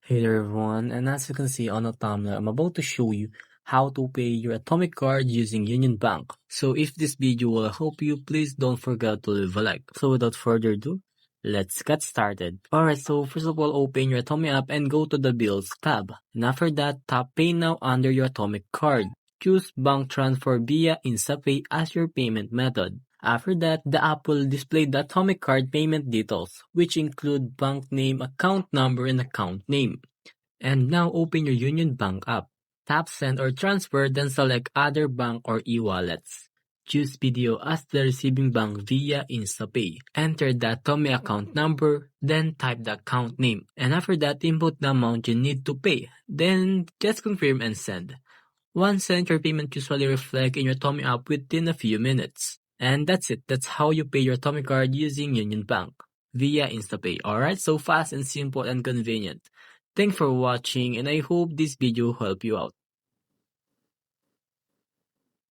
Hey there everyone, and as you can see on the thumbnail, I'm about to show you how to pay your Atomic card using Unionbank. So if this video will help you, please don't forget to leave a like. So without further ado, let's get started. Alright, so first of all, open your Atome app and go to the Bills tab. And after that, tap Pay Now under your Atomic card. Choose Bank Transfer via InstaPay as your payment method. After that, the app will display the Atomic card payment details, which include bank name, account number, and account name. And now open your Unionbank app. Tap Send or Transfer, then select Other Bank or e-wallets. Choose Video as the receiving bank via InstaPay. Enter the Atome account number, then type the account name. And after that, input the amount you need to pay. Then just confirm and send. Once sent, your payment usually reflects in your Atome app within a few minutes. And that's it. That's how you pay your Atome card using Unionbank via InstaPay. Alright, so fast and simple and convenient. Thanks for watching, and I hope this video helped you out.